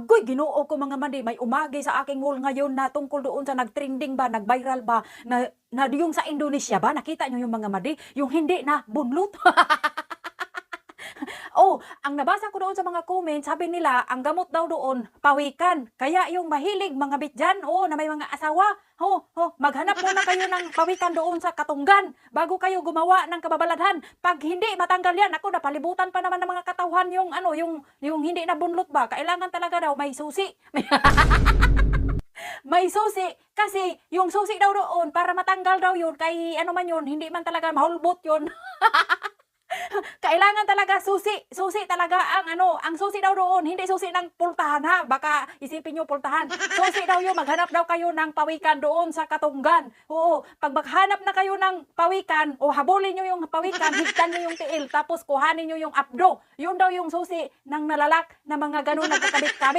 Goy, Ginoo ko mga madi, may umagi sa aking wall ngayon na tungkol doon sa nag-trending ba, nag-viral ba, na yung sa Indonesia ba, nakita nyo yung mga madi, yung hindi na bunlut. Oh, ang nabasa ko doon sa mga comments, sabi nila, ang gamot daw doon, pawikan. Kaya yung mahilig mga bitjan, oh, na may mga asawa, maghanap muna kayo ng pawikan doon sa Katunggan bago kayo gumawa ng kababalaghan. Pag hindi matanggal yan, ako napalibutan pa naman ng mga katauhan yung ano, yung hindi na bunlot ba. Kailangan talaga daw may susi. May susi kasi yung susi daw doon para matanggal daw yun kay ano man yun, hindi man talaga mahulbot yun. Kailangan talaga susi, susi talaga ang ano, ang susi daw doon, hindi susi ng pultahan ha, baka isipin nyo pultahan. Susi daw yun, maghanap daw kayo ng pawikan doon sa Katunggan. Oo, pag maghanap na kayo ng pawikan, o habulin nyo yung pawikan, higtan nyo yung tiil, tapos kuhanin nyo yung abdo. Yun daw yung susi ng nalalak na mga ganun nagkakabit-kabit.